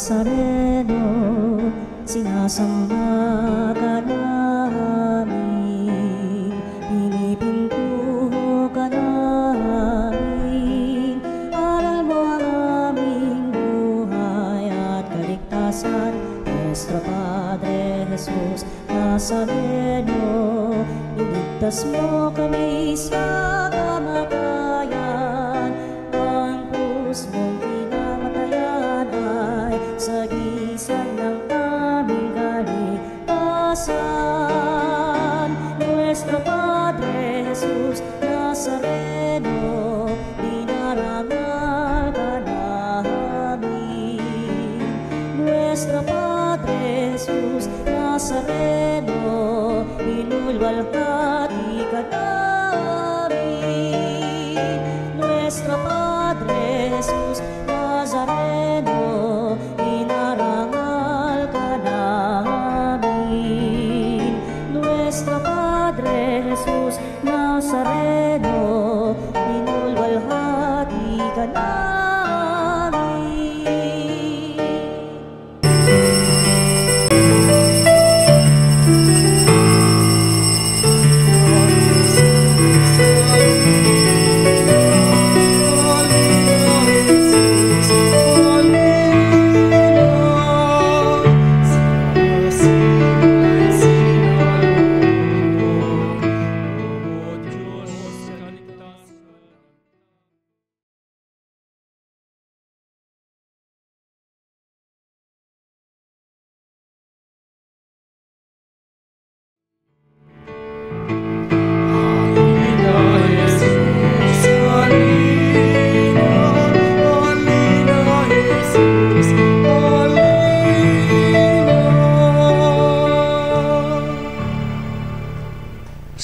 Nazareno, sinasamba ka namin, pinipintuho ka namin. Aral mo ang aming buhay at kaligtasan, Nuestro Padre Jesus Nazareno, iligtas mo kami sa kamatayan. Ang krus mong pinamatayan ay sagisag ng aming kaligtasan. Nuestro Padre Jesus Nazareno, dinarangal ka namin. Nuestro Padre Jesus Nazareno, inulwalhati ka namin. Nuestro Padre Jesus Nazareno, inarangal ka namin. Nuestro Padre Jesus Nazareno, inulwalhati ka namin.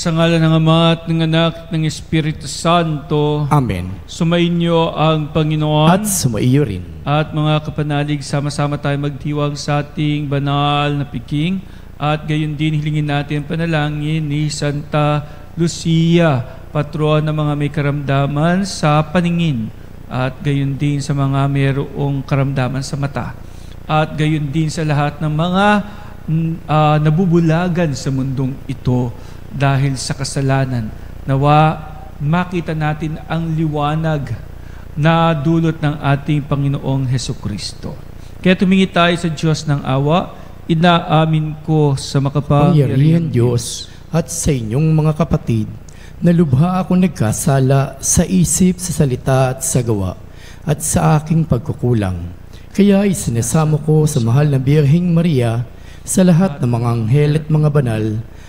Sa ngalan ng Ama at ng Anak at ng Espiritu Santo. Amen. Sumainyo ang Panginoon. At sumaiyo rin. At mga kapanalig, sama-sama tayo magdiwang sa ating banal na piking. At gayon din hilingin natin panalangin ni Santa Lucia, patron ng mga may karamdaman sa paningin. At gayon din sa mga mayroong karamdaman sa mata. At gayon din sa lahat ng mga nabubulagan sa mundong ito dahil sa kasalanan. Nawa makita natin ang liwanag na dulot ng ating Panginoong Hesukristo. Kaya tumingi tayo sa Diyos ng awa. Inaamin ko sa makapangyarihan Diyos at sa inyong mga kapatid na lubha ako nagkasala sa isip, sa salita at sa gawa at sa aking pagkukulang. Kaya isinasamo ko sa mahal na Birheng Maria, sa lahat ng mga anghel at mga banal,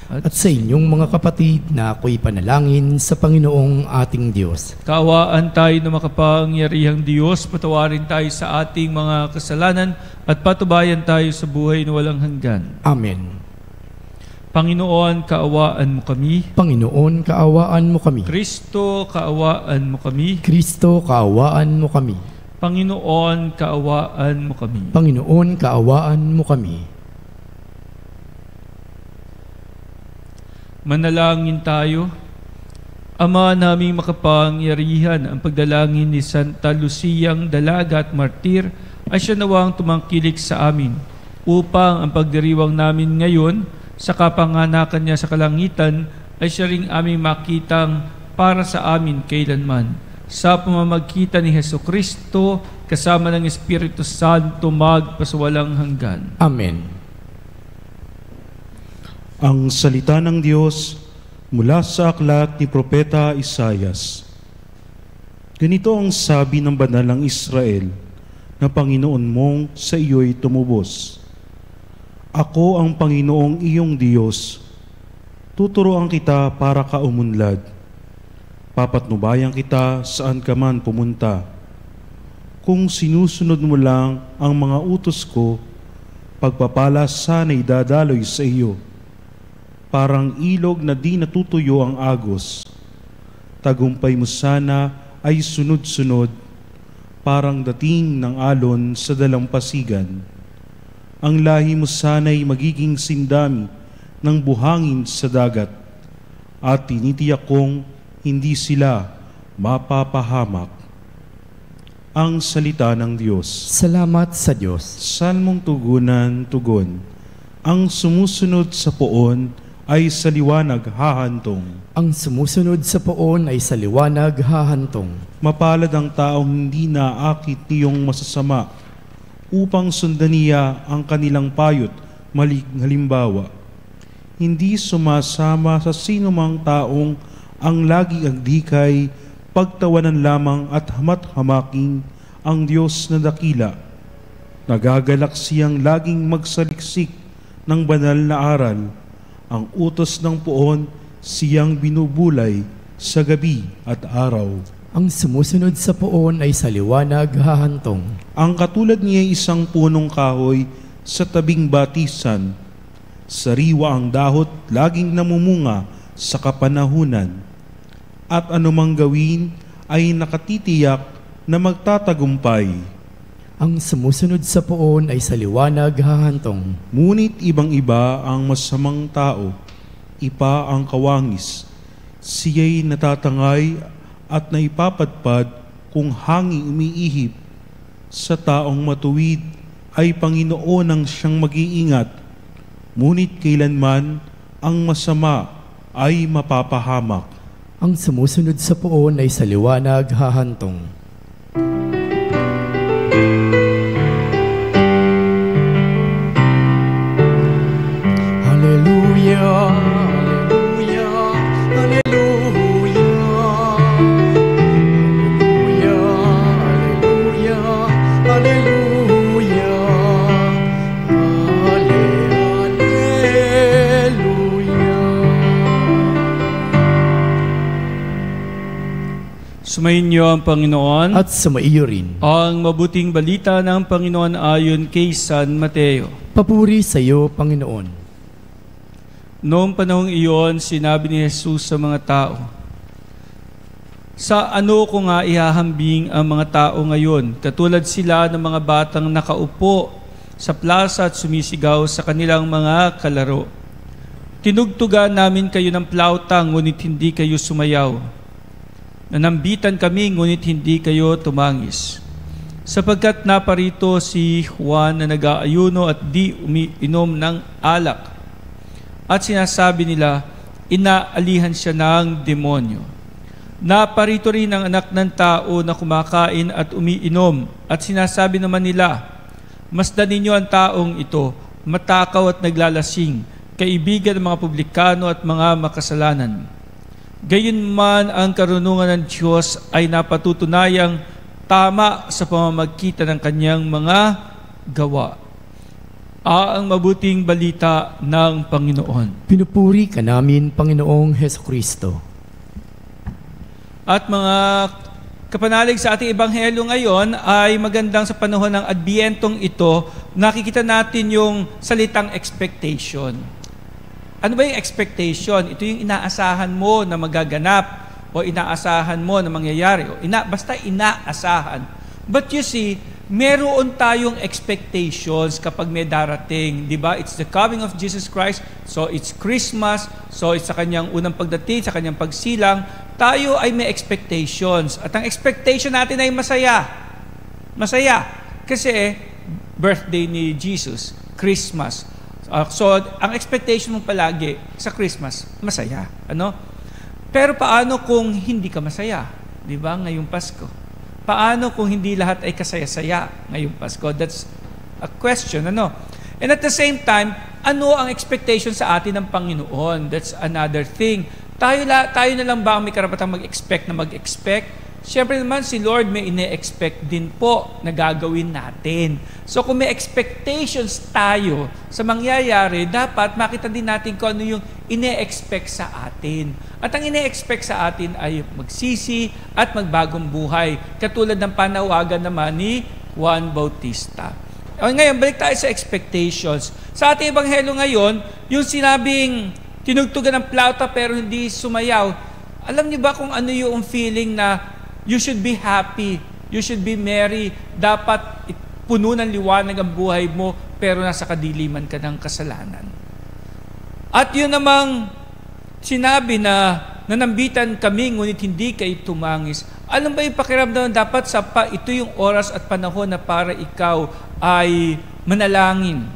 at sa inyong mga kapatid na ako'y panalangin sa Panginoong ating Diyos. Kaawaan tayo ng makapangyarihang Diyos, patawarin tayo sa ating mga kasalanan at patubayan tayo sa buhay na walang hanggan. Amen. Panginoon, kaawaan mo kami. Panginoon, kaawaan mo kami. Kristo, kaawaan mo kami. Kristo, kaawaan mo kami. Panginoon, kaawaan mo kami. Panginoon, kaawaan mo kami. Manalangin tayo. Ama naming makapangyarihan, ang pagdalangin ni Santa Luciang Dalaga at Martir ay siya nawang tumangkilik sa amin upang ang pagdiriwang namin ngayon sa kapanganakan niya sa kalangitan ay siya ring aming makitang para sa amin kailanman. Sa pamamagitan ni Hesukristo kasama ng Espiritu Santo magpasawalang hanggan. Amen. Ang salita ng Diyos mula sa aklat ni Propeta Isaias. Ganito ang sabi ng banal ng Israel na Panginoon mong sa iyo'y tumubos. Ako ang Panginoong iyong Diyos. Tuturuan kita para ka umunlad. Papatnubayan kita saan ka man pumunta. Kung sinusunod mo lang ang mga utos ko, pagpapala sana'y dadaloy sa iyo. Parang ilog na di natutuyo ang agos. Tagumpay mo sana ay sunod-sunod, parang dating ng alon sa dalampasigan. Ang lahi mo sana'y magiging sindami ng buhangin sa dagat, at tinitiyak kong hindi sila mapapahamak. ang salita ng Diyos. Salamat sa Diyos. Salmong tugunan, tugon. Ang sumusunod sa poon ay sa liwanag hahantong. Ang sumusunod sa poon ay sa liwanag hahantong. Mapalad ang taong hindi naakit niyong masasama, upang sundan niya ang kanilang payot, maling halimbawa. Hindi sumasama sa sinumang taong ang lagi agdikay, pagtawanan lamang at hamat-hamaking ang Diyos na dakila. Nagagalak siyang laging magsaliksik ng banal na aral. Ang utos ng poon siyang binubulay sa gabi at araw. Ang sumusunod sa poon ay sa liwanag hahantong. Ang katulad niya ay isang punong kahoy sa tabing batisan. Sariwa ang dahot, laging namumunga sa kapanahunan. At anumang gawin ay nakatitiyak na magtatagumpay. Ang sumusunod sa poon ay sa liwanag hahantong. Ngunit ibang-iba ang masamang tao, ipa ang kawangis. Siya'y natatangay at naipapadpad kung hanging umiihip. Sa taong matuwid ay Panginoon ang siyang mag-iingat. Ngunit kailanman ang masama ay mapapahamak. Ang sumusunod sa poon ay sa liwanag hahantong. Hallelujah, hallelujah, hallelujah. Hallelujah, hallelujah, Sumayin niyo ang Panginoon at sumaiyo rin. ang mabuting balita ng Panginoon ayon kay San Mateo. Papuri sa iyo, Panginoon. Noong panahong iyon, sinabi ni Jesus sa mga tao, sa ano ko nga ihahambing ang mga tao ngayon, katulad sila ng mga batang nakaupo sa plaza at sumisigaw sa kanilang mga kalaro. Tinugtugan namin kayo ng plauta, ngunit hindi kayo sumayaw. Nanambitan kami, ngunit hindi kayo tumangis. Sapagkat naparito si Juan na nag-aayuno at di umiinom ng alak. At sinasabi nila, inaalihan siya ng demonyo. Naparito rin ang anak ng tao na kumakain at umiinom. At sinasabi naman nila, masdan ninyo ang taong ito, matakaw at naglalasing, kaibigan ng mga publikano at mga makasalanan. Gayunman ang karunungan ng Diyos ay napatutunayang tama sa pamamagitan ng kanyang mga gawa. Ang mabuting balita ng Panginoon. Pinupuri ka namin, Panginoong Hesukristo. At mga kapanalig sa ating ebanghelyo ngayon ay magandang sa panahon ng Adbientong ito, nakikita natin yung salitang expectation. Ano ba yung expectation? Ito yung inaasahan mo na magaganap o inaasahan mo na mangyayari. Basta inaasahan. But you see, meron tayong expectations kapag may darating. Diba? It's the coming of Jesus Christ. So it's Christmas. So it's sa kanyang unang pagdating, sa kanyang pagsilang. Tayo ay may expectations. At ang expectation natin ay masaya. Masaya. Kasi birthday ni Jesus, Christmas. So, ang expectation mo palagi sa Christmas, masaya. Ano? Pero paano kung hindi ka masaya? Di ba? Ngayong Pasko. Paano kung hindi lahat ay kasaya-saya ngayong Pasko? That's a question. Ano? And at the same time, ano ang expectation sa atin ng Panginoon? That's another thing. Tayo na lang ba ang may karapatang mag-expect na mag-expect? Siyempre naman, si Lord may ine-expect din po na gagawin natin. So kung may expectations tayo sa mangyayari, dapat makita din natin kung ano yung ine-expect sa atin. At ang ine-expect sa atin ay magsisi at magbagong buhay. Katulad ng panawagan naman ni Juan Bautista. Ngayon, balik tayo sa expectations. Sa ating ebanghelyo ngayon, yung sinabing tinugtugan ng plauta pero hindi sumayaw, alam niyo ba kung ano yung feeling na you should be happy, you should be merry, dapat puno ng liwanag ang buhay mo, pero nasa kadiliman ka ng kasalanan. At yun namang sinabi na nanambitan kami, ngunit hindi kayo tumangis. Alam ba yung pakiramdam na dapat ito yung oras at panahon na para ikaw ay manalangin,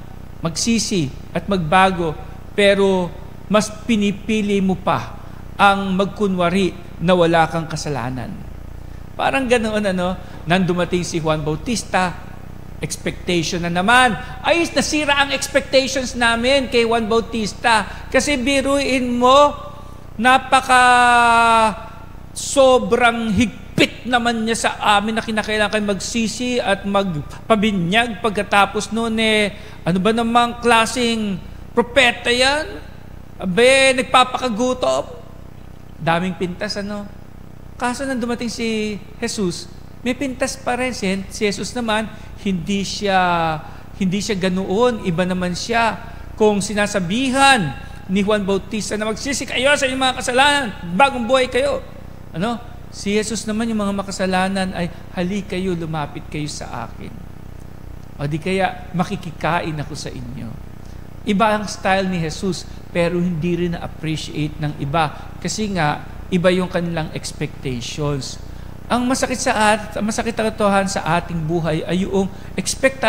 magsisi at magbago, pero mas pinipili mo pa ang magkunwari na wala kang kasalanan. Parang ganoon, nang dumating si Juan Bautista, expectation na naman. Ay, nasira ang expectations namin kay Juan Bautista. Kasi biruin mo, sobrang higpit naman niya sa amin na kinakailangan kayo magsisi at magpabinyag. Pagkatapos noon ano ba namang klaseng propeta yan? Nagpapakagutom. Daming pintas, Kaso nang dumating si Jesus, may pintas pa rin. Si Jesus naman, hindi siya ganoon. Iba naman siya. Kung sinasabihan ni Juan Bautista na magsisi kayo sa inyong mga kasalanan, bagong buhay kayo. Si Jesus naman, yung mga makasalanan ay, hali kayo, lumapit kayo sa akin. O di kaya, makikikain ako sa inyo. Iba ang style ni Jesus, pero hindi rin na-appreciate ng iba. Kasi nga, iba yung kanilang expectations. Ang masakit na katotohanan sa ating buhay ay yung expect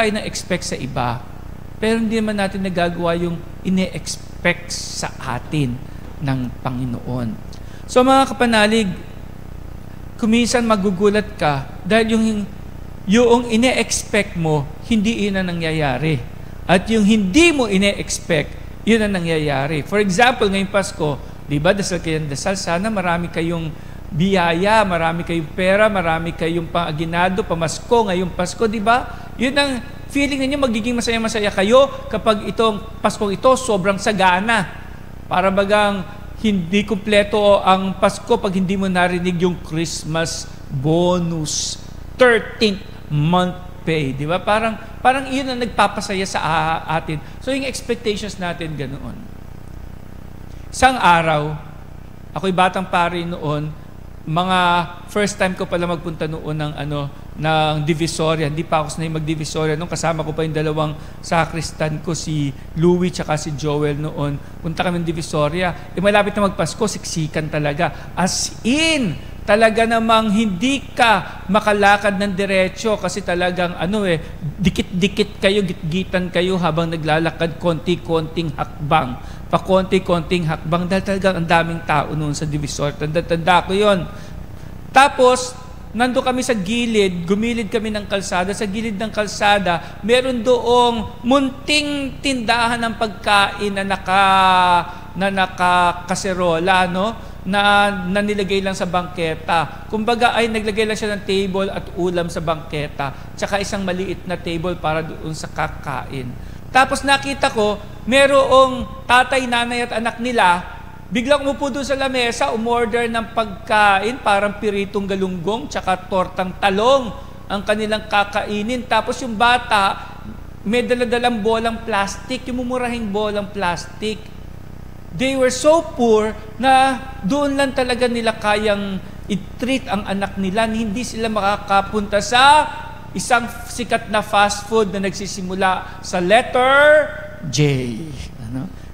sa iba. Pero hindi naman natin nagagawa yung ine-expect sa atin ng Panginoon. So mga kapanalig, kuminsan magugulat ka dahil yung ine-expect mo, hindi yun ang nangyayari. At yung hindi mo ine-expect, yun ang nangyayari. For example, ngayong Pasko, di ba, dasal kayo ng dasal, sana marami kayong biyaya, marami kayong pera, marami kayong pang-aginado, pamasko, ngayong Pasko, di ba? Yun ang feeling ninyo, magiging masaya-masaya kayo kapag itong Paskong ito sobrang sagana. Para bagang hindi kumpleto ang Pasko pag hindi mo narinig yung Christmas bonus, 13th month pay, di ba? Parang iyon ang nagpapasaya sa atin. So yung expectations natin ganoon. Isang araw, ako'y batang pari noon, mga first time ko pala magpunta noon ng Divisoria. Hindi pa ako sanay mag-Divisoria noon. Kasama ko pa yung dalawang sakristan ko, si Louie tsaka si Joel noon. Punta kami ng Divisoria. Malapit na magpasko, siksikan talaga. As in, talaga namang hindi ka makalakad ng diretso kasi talagang dikit-dikit kayo, gitgitan kayo habang naglalakad, konti-konting hakbang. Pakonti-konting hakbang dahil talagang ang daming tao noon sa Divisoria. Tanda ko yon. Tapos, nando kami sa gilid, gumilid kami ng kalsada. Sa gilid ng kalsada, meron doong munting tindahan ng pagkain na nakakaserola, na nilagay lang sa bangketa. Kumbaga ay naglagay lang siya ng table at ulam sa bangketa, tsaka isang maliit na table para doon sa kakain. Tapos nakita ko, merong tatay, nanay at anak nila, biglang umupo doon sa lamesa, umorder ng pagkain, parang piritong galunggong, tsaka tortang talong ang kanilang kakainin. Tapos yung bata, may daladalang bolang plastic, yung mumurahing bolang plastic. They were so poor na doon lang talaga nila kayang i-treat ang anak nila. Hindi sila makakapunta sa isang sikat na fast food na nagsisimula sa letter J.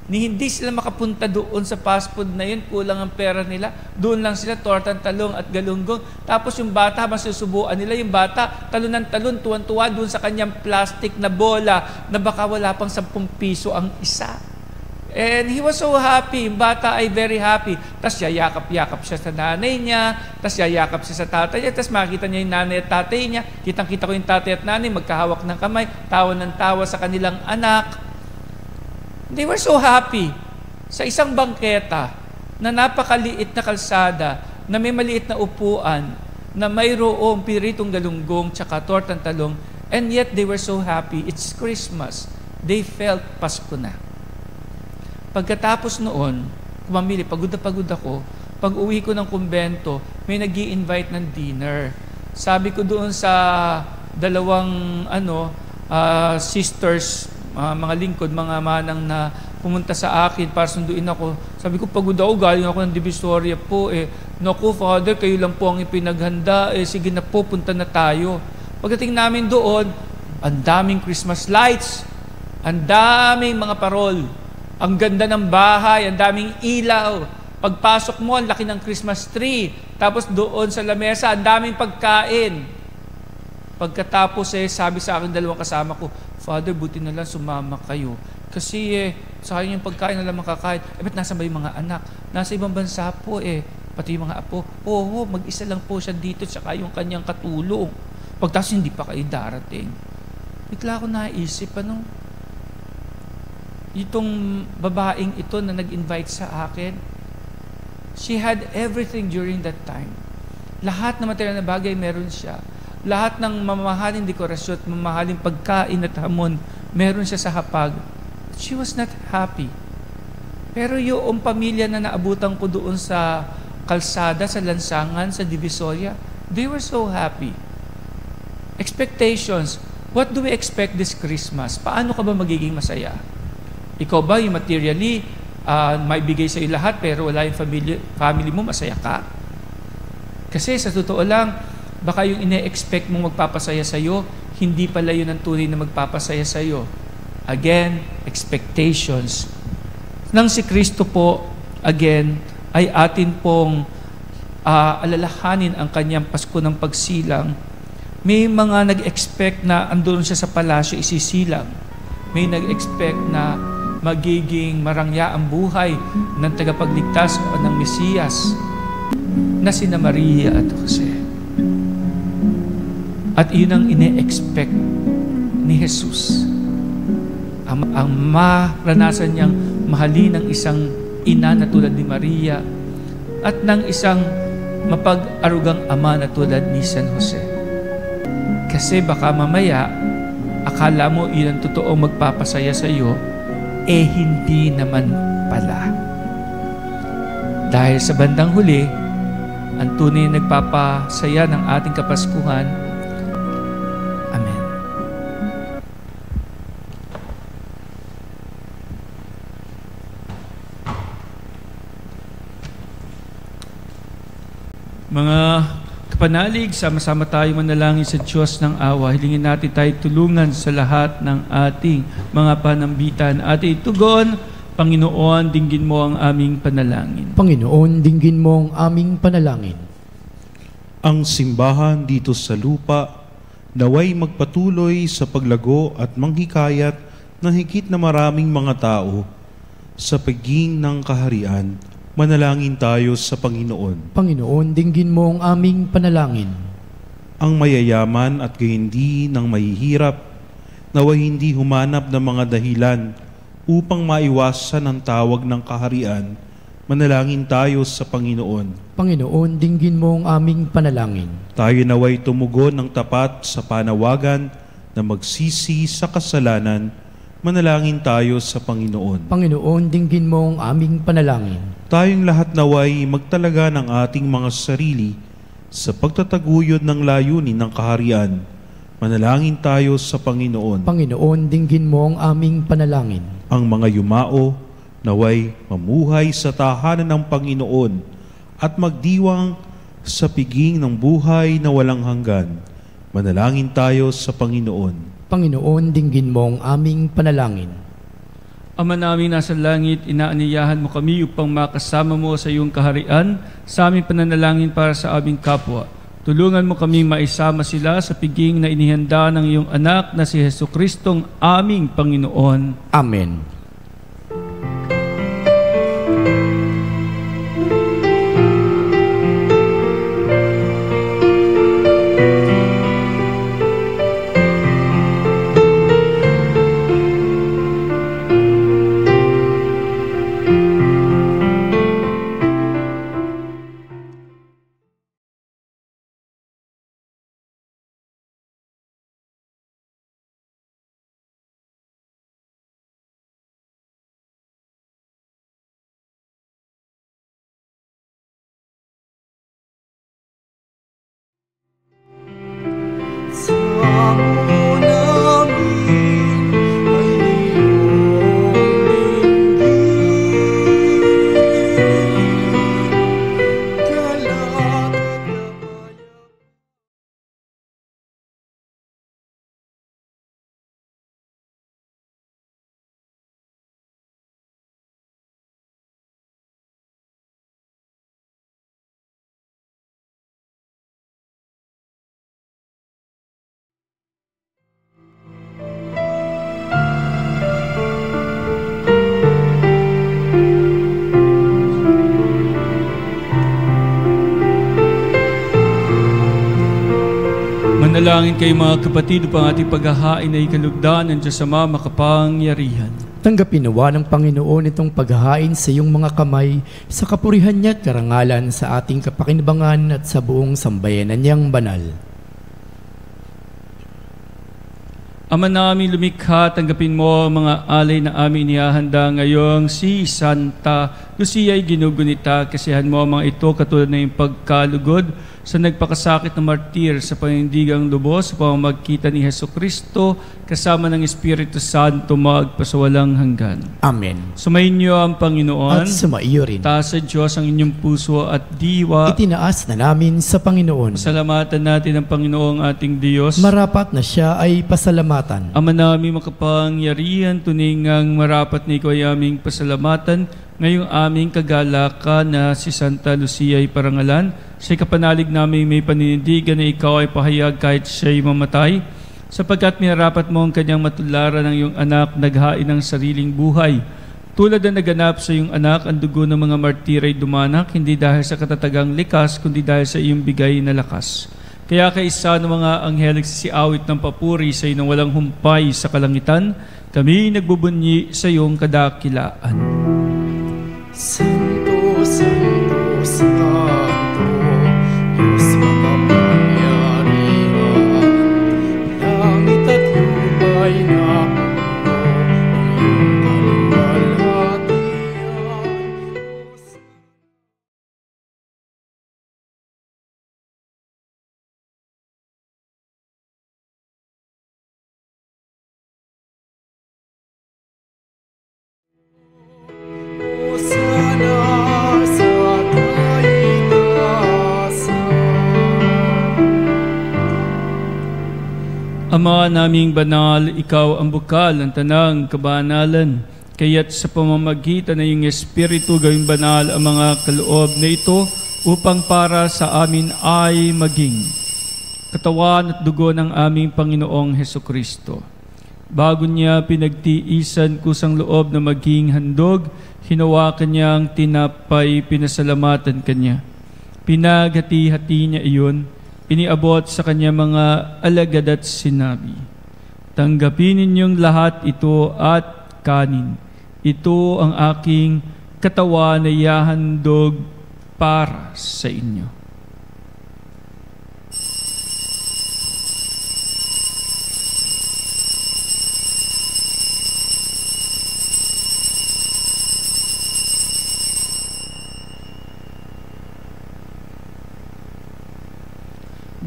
Hindi sila makapunta doon sa fast food na yun, kulang ang pera nila. Doon lang sila, tortang talong at galunggong. Tapos yung bata, habang susubuan nila, yung bata, talon ng talon, tuwan-tuwa doon sa kanyang plastic na bola na baka wala pang 10 piso ang isa. And he was so happy. Yung bata ay very happy. Tapos yayakap-yakap siya sa nanay niya. Tapos yayakap siya sa tatay niya. Tapos makikita niya yung nanay at tatay niya. Kitang-kita ko yung tatay at nanay, magkahawak ng kamay, tawa ng tawa sa kanilang anak. They were so happy. Sa isang bangketa na napakaliit na kalsada, na may maliit na upuan, na mayroong piritong galunggong tsaka tortang talong, and yet they were so happy. It's Christmas. They felt Pasko na. Pagkatapos noon, kumamili, pagod na pagod ako. Pag uwi ko ng kumbento, may nag-i-invite ng dinner. Sabi ko doon sa dalawang sisters, mga lingkod, mga manang na pumunta sa akin para sunduin ako. Sabi ko, pagod ako, galing ako ng Divisoria po. Naku, Father, kayo lang po ang ipinaghanda. Sige na po, punta na tayo. Pagdating namin doon, ang daming Christmas lights, ang daming mga parol. Ang ganda ng bahay, ang daming ilaw. Pagpasok mo, ang laki ng Christmas tree. Tapos doon sa lamesa, ang daming pagkain. Pagkatapos sabi sa akin dalawang kasama ko, Father, buti na lang sumama kayo. Kasi sayang yung pagkain na lang makakain. Ba't nasa ba yung mga anak? Nasa ibang bansa po pati yung mga apo. Oo, mag-isa lang po siya dito, tsaka yung kanyang katulong. Pagtas hindi pa kayo darating. Bigla ko naisip, itong babaeng ito na nag-invite sa akin, she had everything during that time. Lahat na material na bagay meron siya. Lahat ng mamahaling dekorasyon, mamahaling pagkain at hamon, meron siya sa hapag. She was not happy. Pero yung pamilya na naabutan ko doon sa kalsada, sa lansangan, sa Divisoria, they were so happy. Expectations. What do we expect this Christmas? Paano ka ba magiging masaya? Ikaw ba yung materially, maibigay sa iyo lahat pero wala yung family mo, masaya ka? Kasi sa totoo lang, baka yung ine-expect mong magpapasaya sa iyo, hindi pala yun ang tunay na magpapasaya sa iyo. Again, expectations. Nang si Kristo po, again, ay atin pong alalahanin ang kanyang Pasko ng pagsilang. May mga nag-expect na andun siya sa palasyo isisilang. May nag-expect na magiging marangya ang buhay ng tagapagligtas o ng Mesiyas na sina Maria at Jose. At yun ang ine-expect ni Jesus. Ang maranasan niyang mahalin ng isang ina na tulad ni Maria at ng isang mapag-arugang ama na tulad ni San Jose. Kasi baka mamaya, akala mo yun ang totoong magpapasaya sa iyo, hindi naman pala. Dahil sa bandang huli, ang tunay na nagpapasaya ng ating Kapaskuhan. Amen. Mga kapanalig, sama-sama tayo manalangin sa Diyos ng awa. Hilingin natin tayo tulungan sa lahat ng ating mga panambitan. Ating tugon, Panginoon, dinggin mo ang aming panalangin. Panginoon, dinggin mo ang aming panalangin. Ang simbahan dito sa lupa, naway magpatuloy sa paglago at manghikayat ng higit na maraming mga tao sa pagiging ng kaharian. Manalangin tayo sa Panginoon. Panginoon, dinggin mo ang aming panalangin. Ang mayayaman at gayindi ng mahihirap, naway hindi humanap ng mga dahilan upang maiwasan ang tawag ng kaharian. Manalangin tayo sa Panginoon. Panginoon, dinggin mo ang aming panalangin. Tayo naway tumugon ng tapat sa panawagan na magsisi sa kasalanan. Manalangin tayo sa Panginoon. Panginoon, dinggin mo ang aming panalangin. Tayong lahat naway magtalaga ng ating mga sarili sa pagtataguyod ng layunin ng kaharian. Manalangin tayo sa Panginoon. Panginoon, dinggin mo ang aming panalangin. Ang mga yumao naway mamuhay sa tahanan ng Panginoon at magdiwang sa piging ng buhay na walang hanggan. Manalangin tayo sa Panginoon. Panginoon, dinggin mo ang aming panalangin. Ama namin nasa langit, inaanyayahan mo kami upang makasama mo sa iyong kaharian sa aming pananalangin para sa aming kapwa. Tulungan mo kami maisama sila sa piging na inihanda ng iyong anak na si Jesucristong aming Panginoon. Amen. Manalangin kayo mga kapatid upang ating paghahain ay kalugdan ng Diyos Ama makapangyarihan. Tanggapin nawa ng Panginoon itong paghahain sa iyong mga kamay sa kapurihan niya at karangalan sa ating kapakinabangan at sa buong sambayanan niyang banal. Ama namin lumikha, tanggapin mo ang mga alay na amin inihahanda ngayong si Santa Lucia ay ginugunita. Kasihan mo ang mga ito katulad na yung pagkalugod sa nagpakasakit na martir sa panindigang lubos sa pamamagitan ni Jesucristo kasama ng Espiritu Santo magpasawalang hanggan. Amen. Sumayin niyo ang Panginoon At sumaiyo rin. taas sa Diyos ang inyong puso at diwa. Itinaas na namin sa Panginoon. Salamatan natin ang Panginoong ating Diyos. Marapat na siya ay pasalamatan. Ama namin makapangyarihan, tuningang marapat na ikaw ay aming pasalamatan. Ngayong aming kagalakan na si Santa Lucia ay parangalan. Siya'y kapanalig namin may paninindigan na ikaw ay pahayag kahit siya'y mamatay. Sapagkat minarapat mo ang kanyang matularan ng iyong anak, naghain ng sariling buhay. Tulad na naganap sa iyong anak, ang dugo ng mga martir ay dumanak, hindi dahil sa katatagang likas, kundi dahil sa iyong bigay na lakas. Kaya kaisa ng mga anghel nagsisiawit ng papuri sa iyong walang humpay sa kalangitan, kami nagbubunyi sa iyong kadakilaan. Santo, Santo, Santo, Diyos makapangyarihan, langit at lupa'y napuno ng iyong kaluwalhatian. Hosana sa kaitaasan. Ama naming banal, ikaw ang bukal ng tanang kabanalan. Kaya't sa pamamagitan ng iyong Espiritu gawing banal ang mga kaloob na ito upang para sa amin ay maging katawan at dugo ng aming Panginoong Hesukristo. Bago niya pinagtiisan kusang loob na maging handog, hinawakan niya ang tinapay, pinasalamatan kanya. Pinaghati-hati niya iyon, iniabot sa kanya mga alagad at sinabi, "Tanggapin ninyong lahat ito at kanin. Ito ang aking katawan na ihahandog para sa inyo."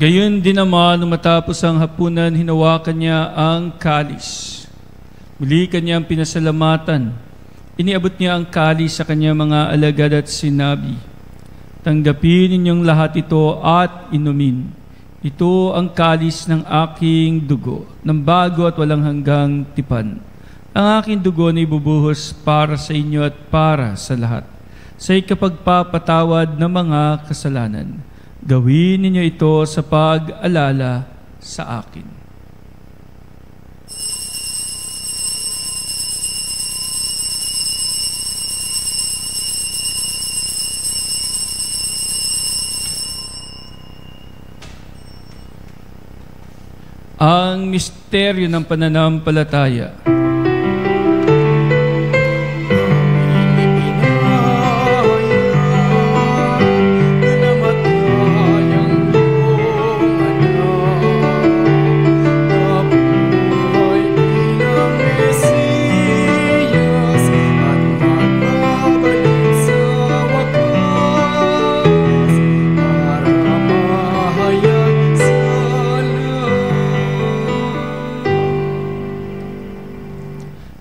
Gayon din naman, nung matapos ang hapunan, hinawakan niya ang kalis. Muli kanyang pinasalamatan. Iniabot niya ang kalis sa kanyang mga alagad at sinabi, "Tanggapin ninyong lahat ito at inumin. Ito ang kalis ng aking dugo, ng bago at walang hanggang tipan. Ang aking dugo na ibubuhos para sa inyo at para sa lahat, sa ikapagpapatawad ng mga kasalanan. Gawin ninyo ito sa pag-alala sa akin." Ang misteryo ng pananampalataya.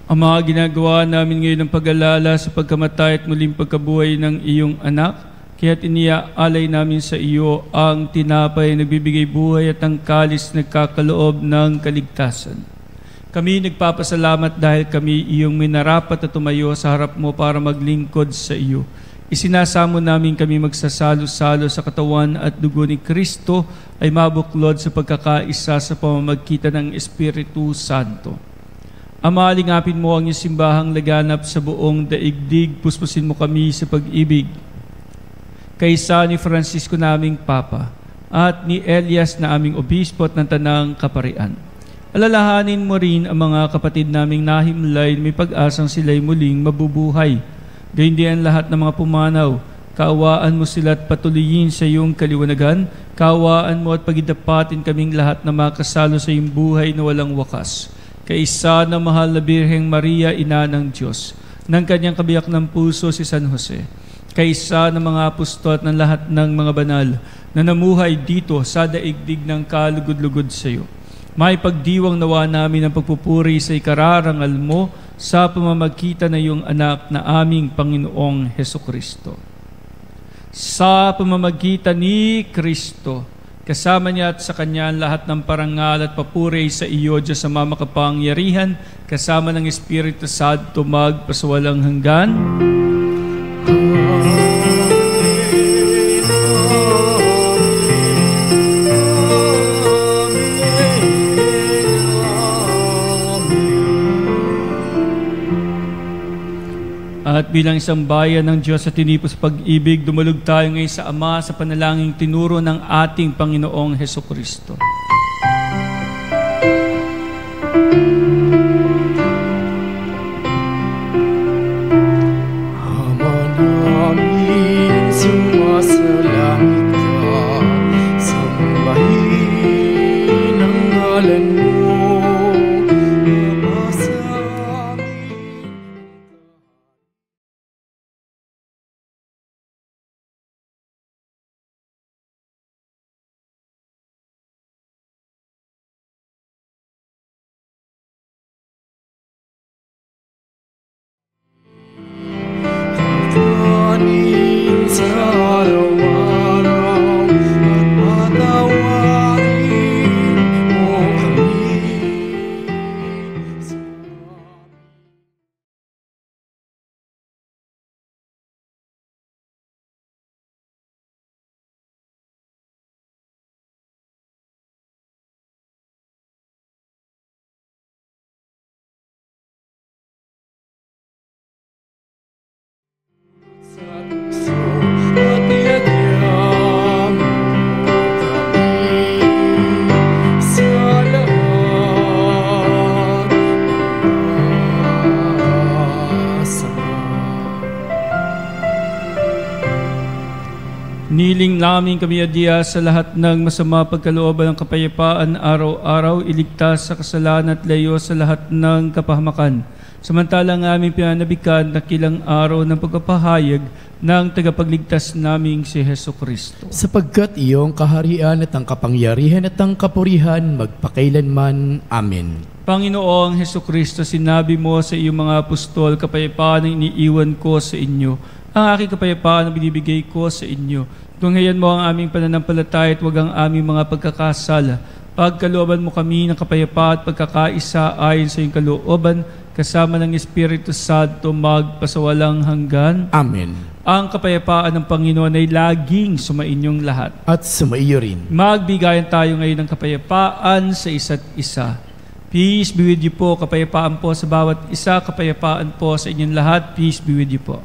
Ang mga ginagawa namin ngayon ng pag-alala sa pagkamatay at muling pagkabuhay ng iyong anak, kaya't iniaalay namin sa iyo ang tinapay na nagbibigay buhay at ang kalis na nagkakaloob ng kaligtasan. Kami nagpapasalamat dahil kami iyong minarapat at tumayo sa harap mo para maglingkod sa iyo. Isinasamo namin kami magsasalo-salo sa katawan at dugo ni Kristo ay mabuklod sa pagkakaisa sa pamamagitan ng Espiritu Santo. Ama, lingapin mo ang iyong simbahang laganap sa buong daigdig. Puspusin mo kami sa pag-ibig. Kaisa ni Francisco naming Papa, at ni Elias na aming obispo at ng tanang kaparian. Alalahanin mo rin ang mga kapatid naming nahimlay, may pag-asang sila'y muling mabubuhay. Gayun din ang lahat ng mga pumanaw. Kaawaan mo sila at patuloyin sa iyong kaliwanagan. Kaawaan mo at pagidapatin kaming lahat na makasalo sa iyong buhay na walang wakas. Kaisa na mahal na Birheng Maria, Ina ng Diyos, ng kanyang kabiyak ng puso si San Jose, kaisa ng mga apostol at ng lahat ng mga banal na namuhay dito sa daigdig ng kalugod-lugod sa iyo. May pagdiwang nawa namin ang pagpupuri sa ikararangal mo sa pamamagitan ng iyong anak na aming Panginoong Hesukristo. Sa pamamagitan ni Kristo, kasama niya at sa Kanya ang lahat ng parangal at papuri sa iyo, Diyos Ama makapangyarihan, kasama ng Espiritu Santo magpasawalang hanggan. At bilang isang bayan ng Diyos at tinipos pag-ibig, dumalog tayo ngayon sa Ama sa panalangin tinuro ng ating Panginoong Hesukristo. Ama namin, sumasalangit ka, sambahin ang ngalan mo. Ama sa amin. Kapanin sa araw-araw at patawarin mo kami. Sa tukso at iyagyam mo kami sa lahat ng masama. Niling namin kami adya sa lahat ng masama pagkalooban ng kapayapaan araw-araw, iligtas sa kasalanan at layo sa lahat ng kapahamakan. Samantalang aming pinanabikan na kilang araw ng pagpapahayag ng tagapagligtas naming si Hesukristo. Sapagkat iyong kaharian at ang kapangyarihan at ang kapurihan magpakailanman. Amen. Panginoong Hesukristo, sinabi mo sa iyong mga apostol, kapayapaan ang iniiwan ko sa inyo. Ang aking kapayapaan ang binibigay ko sa inyo. Tunghayan mo ang aming pananampalataya at huwag ang aming mga pagkakasala. Pagkalooban mo kami ng kapayapaan at pagkakaisa ayon sa iyong kalooban, kasama ng Espiritu Santo magpasawalang hanggan. Amen. Ang kapayapaan ng Panginoon ay laging sumainyong lahat. At sumaiyo rin. Magbigayan tayo ngayon ng kapayapaan sa isa't isa. Peace be with you po. Kapayapaan po sa bawat isa. Kapayapaan po sa inyong lahat. Peace be with you po.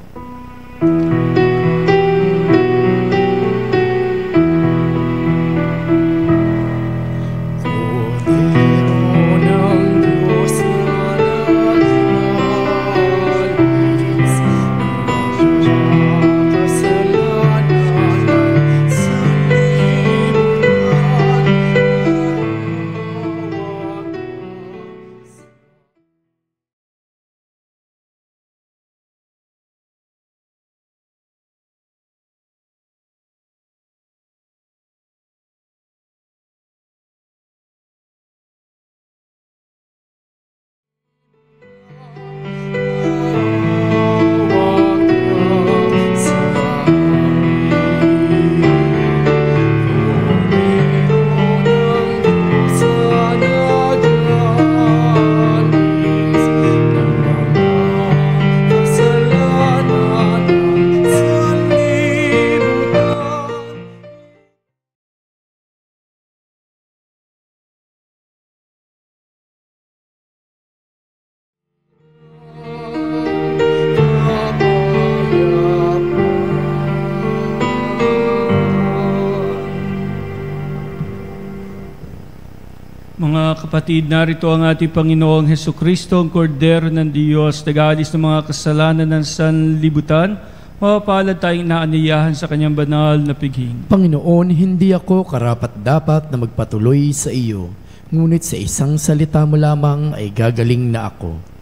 Mga kapatid, narito ang ating Panginoong Hesukristo, ang Kordero ng Diyos, nag-aalis ng mga kasalanan ng sanlibutan. Mapapalad tayong naaniyahan sa kanyang banal na pighing. Panginoon, hindi ako karapat-dapat na magpatuloy sa iyo, ngunit sa isang salita mo lamang ay gagaling na ako.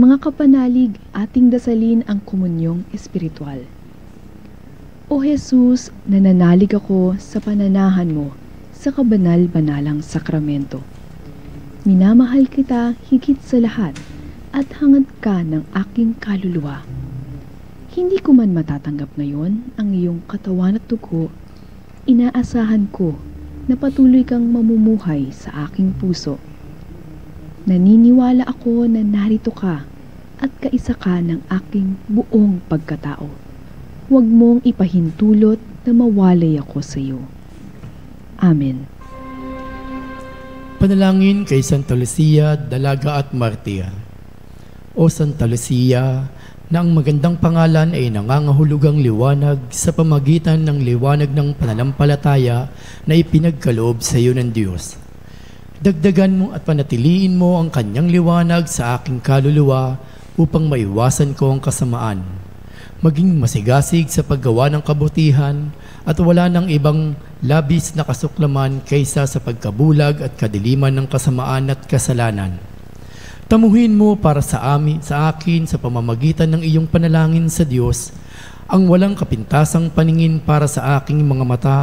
Mga kapanalig, ating dasalin ang komunyong espiritual. O Jesus, nananalig ako sa pananahan mo sa kabanal-banalang sakramento. Minamahal kita higit sa lahat at hangad ka ng aking kaluluwa. Hindi ko man matatanggap ngayon ang iyong katawan at dugo, inaasahan ko na patuloy kang mamumuhay sa aking puso. Naniniwala ako na narito ka at kaisa ka ng aking buong pagkatao. Huwag mong ipahintulot na mawalay ako sa iyo. Amen. Panalangin kay Santa Lucia, Dalaga at Martir. O Santa Lucia, na ang magandang pangalan ay nangangahulugang liwanag sa pamagitan ng liwanag ng pananampalataya na ipinagkaloob sa iyo ng Diyos. Dagdagan mo at panatiliin mo ang kanyang liwanag sa aking kaluluwa upang maiwasan ko ang kasamaan. Maging masigasig sa paggawa ng kabutihan at wala ng ibang labis na kasuklaman kaysa sa pagkabulag at kadiliman ng kasamaan at kasalanan. Tamuhin mo para sa akin sa pamamagitan ng iyong panalangin sa Diyos ang walang kapintasang paningin para sa aking mga mata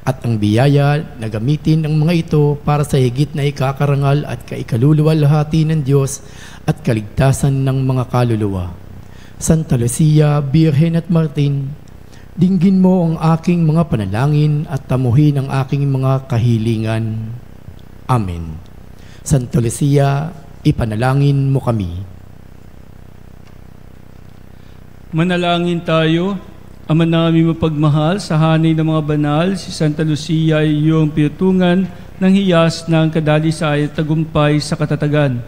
at ang biyaya na gamitin ang mga ito para sa higit na ikakarangal at kaikaluluwalhati ng Diyos at kaligtasan ng mga kaluluwa. Santa Lucia, Birhen at Martin, dinggin mo ang aking mga panalangin at tamuhin ang aking mga kahilingan. Amen. Santa Lucia, ipanalangin mo kami. Manalangin tayo. Ama namin mapagmahal, sa hanay ng mga banal, si Santa Lucia ay iyong pinutungan ng hiyas ng kadalisay at tagumpay sa katatagan.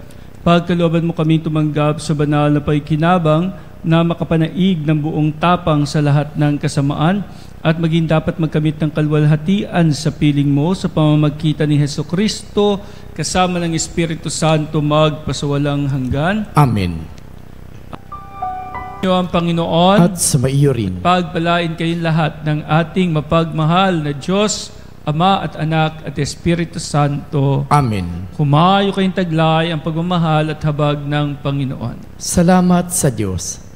Pagkalooban mo kami tumanggap sa banal na pagkinabang na makapanaig ng buong tapang sa lahat ng kasamaan at maging dapat magkamit ng kalwalhatian sa piling mo sa pamamagitan ni Hesukristo kasama ng Espiritu Santo magpasawalang hanggan. Amen. Ang Panginoon At sumaiyo rin. pagpalain kayong lahat ng ating mapagmahal na Diyos, Ama at Anak at Espiritu Santo. Amen. Humayo kayong taglay ang pagmamahal at habag ng Panginoon. Salamat sa Diyos.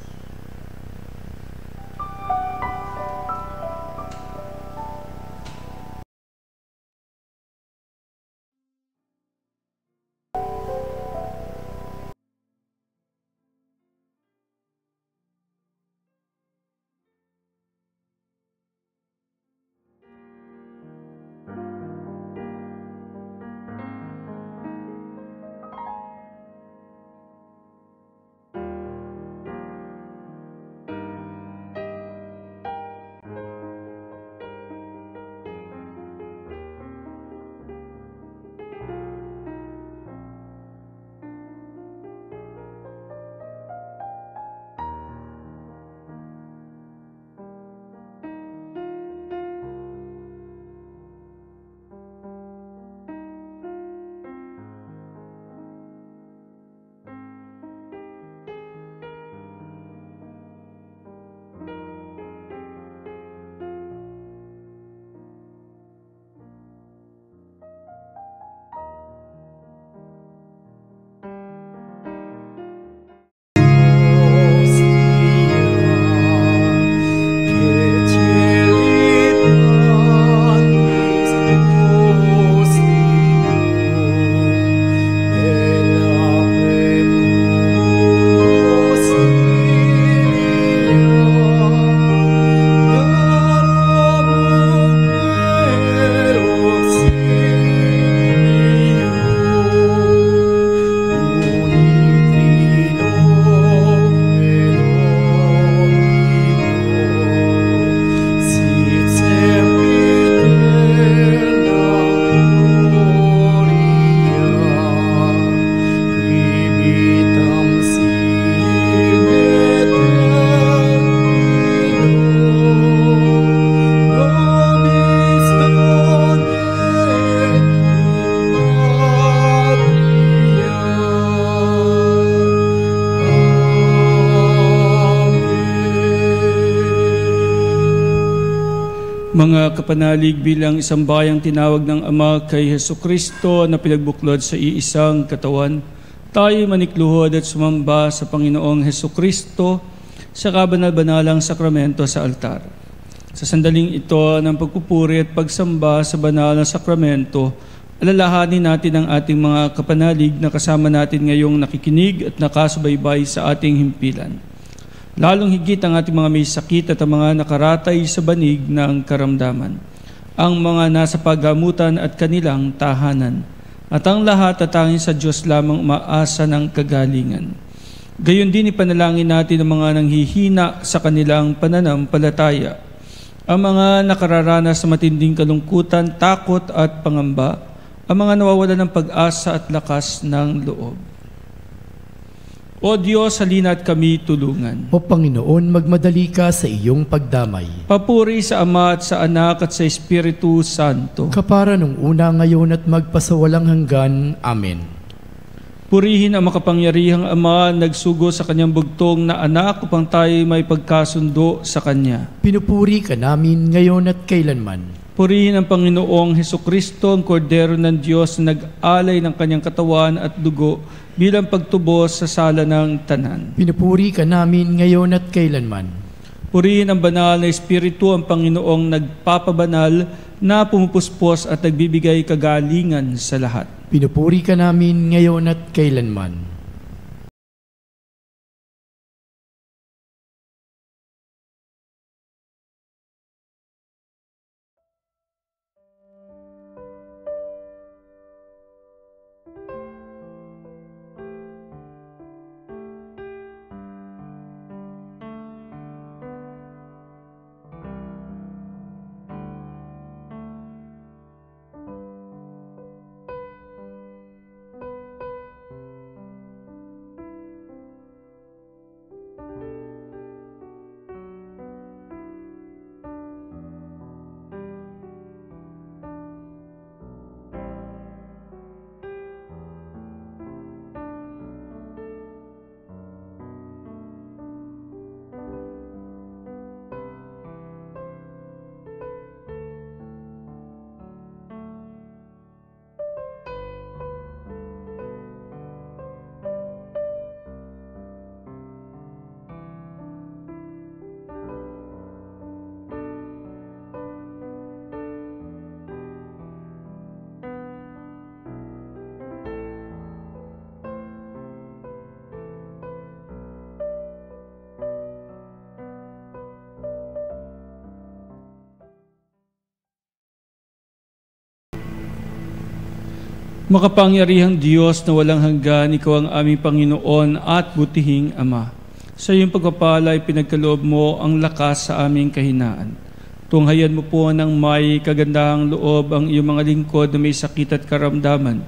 Mga kapanalig, bilang isang bayang tinawag ng Ama kay Hesukristo na pinagbuklod sa iisang katawan, tayo manikluhod at sumamba sa Panginoong Hesukristo sa kabanal-banalang sakramento sa altar. Sa sandaling ito ng pagpupuri at pagsamba sa banal na sakramento, alalahanin natin ang ating mga kapanalig na kasama natin ngayong nakikinig at nakasubaybay sa ating himpilan. Lalong higit ang ating mga may sakit at ang mga nakaratay sa banig ng karamdaman, ang mga nasa paggamutan at kanilang tahanan, at ang lahat at tanging sa Diyos lamang umaasa ng kagalingan. Gayon din ipanalangin natin ang mga nanghihina sa kanilang pananampalataya, ang mga nakararanas sa matinding kalungkutan, takot at pangamba, ang mga nawawalan ng pag-asa at lakas ng loob. O Diyos, halina't kami tulungan. O Panginoon, magmadali ka sa iyong pagdamay. Papuri sa Ama at sa Anak at sa Espiritu Santo. Kapara nung una, ngayon at magpasawalang hanggan. Amen. Purihin ang makapangyarihang Ama, nagsugo sa kanyang bugtong na anak upang tayo may pagkasundo sa Kanya. Pinupuri ka namin ngayon at kailanman. Purihin ang Panginoong Hesukristo, ang Kordero ng Diyos na nag-alay ng kanyang katawan at dugo bilang pagtubos sa sala ng tanan. Pinupuri ka namin ngayon at kailanman. Purihin ang banal na Espiritu, ang Panginoong nagpapabanal na pumupuspos at nagbibigay kagalingan sa lahat. Pinupuri ka namin ngayon at kailanman. Makapangyarihang Diyos na walang hanggan, Ikaw ang aming Panginoon at butihing Ama. Sa iyong pagpapala ay pinagkaloob mo ang lakas sa aming kahinaan. Tunghayan mo po ng may kagandahang loob ang iyong mga lingkod na may sakit at karamdaman,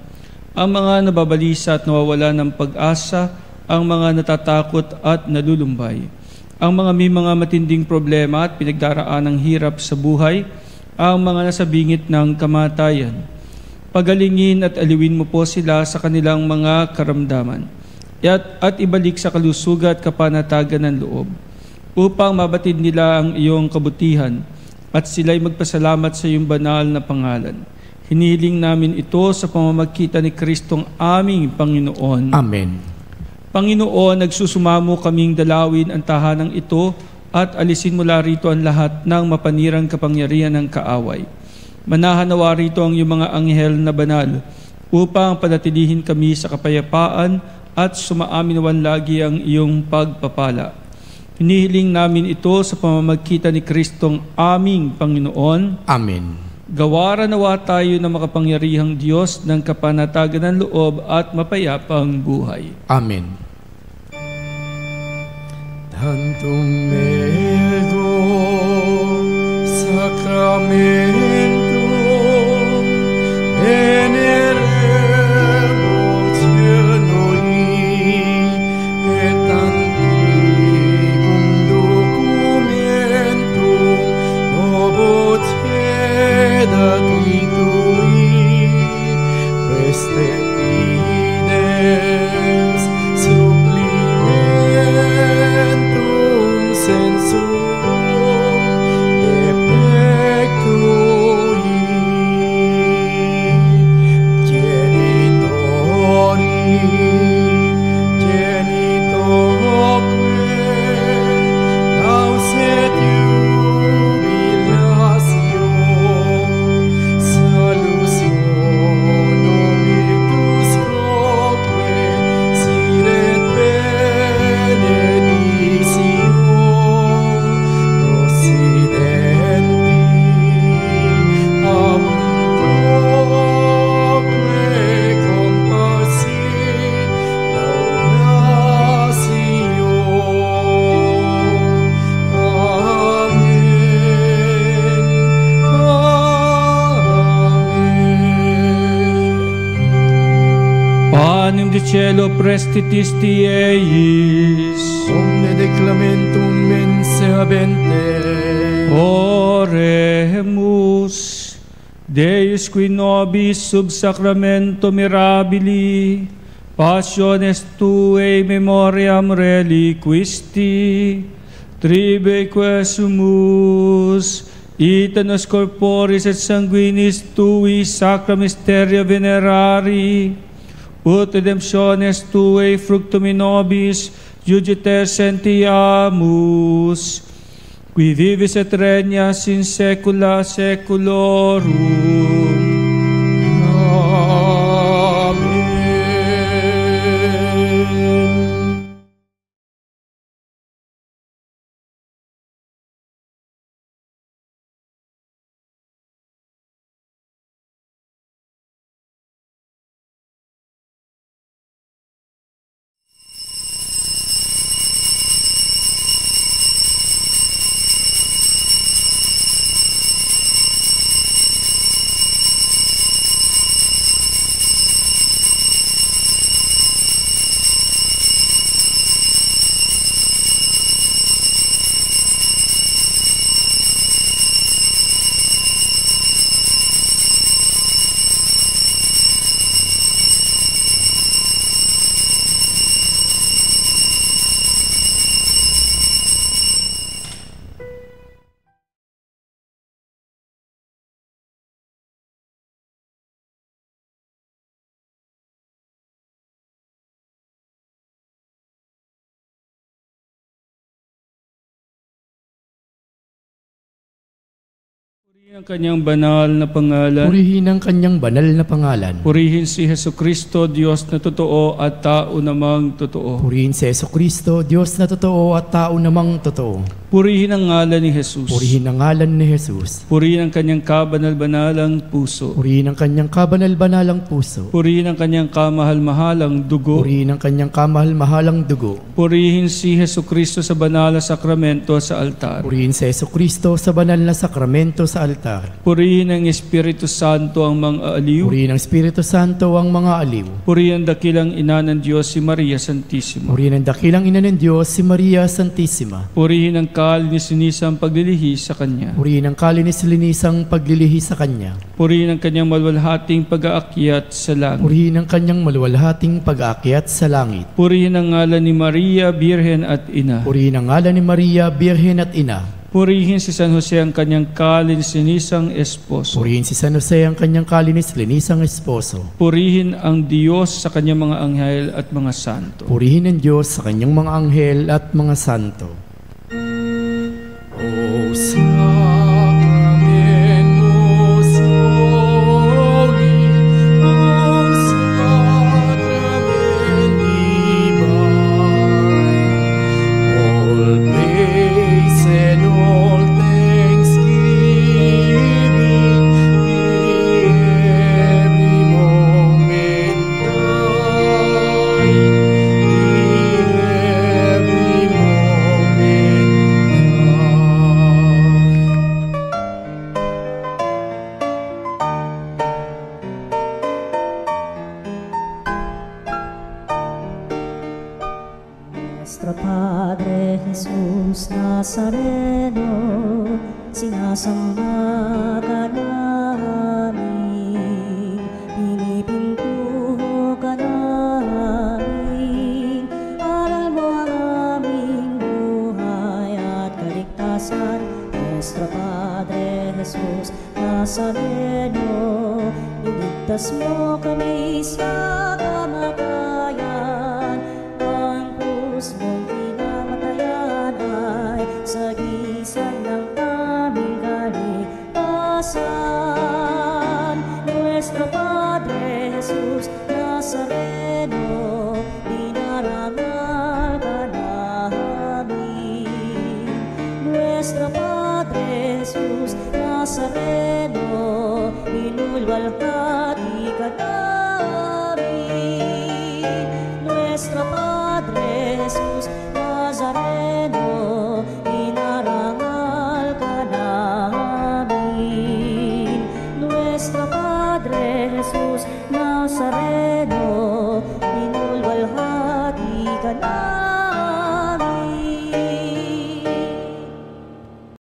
ang mga nababalisa at nawawala ng pag-asa, ang mga natatakot at nalulumbay, ang mga may mga matinding problema at pinagdaraan ng hirap sa buhay, ang mga nasa bingit ng kamatayan. Pagalingin at aliwin mo po sila sa kanilang mga karamdaman at ibalik sa kalusugan at kapanatagan ng loob upang mabatid nila ang iyong kabutihan at sila'y magpasalamat sa iyong banal na pangalan. Hinihiling namin ito sa pamamagitan ni Kristong aming Panginoon. Amen. Panginoon, nagsusumamo kaming dalawin ang tahanang ito at alisin mula rito ang lahat ng mapanirang kapangyarihan ng kaaway. Manahanawa rito ang iyong mga anghel na banal upang panatilihin kami sa kapayapaan at sumaaminawan lagi ang iyong pagpapala. Hinihiling namin ito sa pamamagitan ni Kristong aming Panginoon. Amen. Gawaran nawa tayo ng makapangyarihang Diyos ng kapanatagan ng loob at mapayapang buhay. Amen. Tantum ego sacramentum veneremur noi et antiquum documentum novus tui queste idem supplimentum sensum de pectus cielo prestitisti eis. Omne declamentum mense habente. Oremus. Deus qui nobis sub sacramento mirabili, passiones Tuae memoriam reliquisti, tribeque sumus, ita nos corporis et sanguinis Tui sacra mysteria venerari, ut redemptiones Tuae fructum in nobis judiciter sentiamus, qui vivis et regnas in saecula saeculorum. Purihin ang kanyang banal na pangalan. Purihin ang kanyang banal na pangalan. Purihin si Jesucristo, Diyos na totoo at tao namang totoo. Purihin si Jesucristo, Diyos na totoo at tao namang totoo. Purihin ang ngalan ni Jesus. Purihin ang ngalan ni Jesus. Purihin ang kanyang kabanal-banalang puso. Purihin ang kanyang kabanal-banalang puso. Purihin ang kanyang kamahal-mahalang dugo. Purihin ang kanyang kamahal-mahalang dugo. Purihin si Jesucristo sa banal na sakramento sa altar. Purihin si Jesucristo sa banal na sakramento sa altar. Purihin ang Espiritu Santo ang mga aliw. Purihin ang Espiritu Santo ang mga aliw. Purihin ang dakilang ina ng Diyos si Maria Santissima. Purihin ang dakilang ina ng Diyos si Maria Santissima. Purihin ang kalinis-linisang paglilihi sa Kanya. Purihin ang kalinis-linisang paglilihi sa Kanya. Purihin ang Kanyang malwalhating pag-aakyat sa langit. Purihin ang kanyang maluwalhating pag-aakyat sa langit. Purihin ang ngalan ni Maria, Birhen at Ina. Purihin ang ngalan ni Maria, Birhen at Ina. Purihin si San Jose ang kanyang kalinis-linisang esposo. Purihin si San Jose ang kanyang kalinis-linisang esposo. Purihin ang Diyos sa kanyang mga anghel at mga santo. Purihin ang Diyos sa kanyang mga anghel at mga santo. O Sacramentus Holy, O Sacrament Divine, all praise and all thanksgiving be every moment thine, be every moment thine. Nuestro Padre Jesus Nazareno, sinasamba ka namin, pinipintuho ka namin, aral mo ang aming buhay at kaligtasan. Nuestro Padre Jesus Nazareno, iligtas mo kami sa kamatayan, ang krus mong pinamatayan ay sagisag ng aming kaligtasan. Nuestro Padre Jesus Nazareno, dinarangal ka namin. Nuestro Padre Jesus Nazareno, inulwalhati ka namin. Nuestro Padre Jesus Nazareno, inarangal ka namin. Nuestro Padre Jesus Nazareno, inulwalhati banal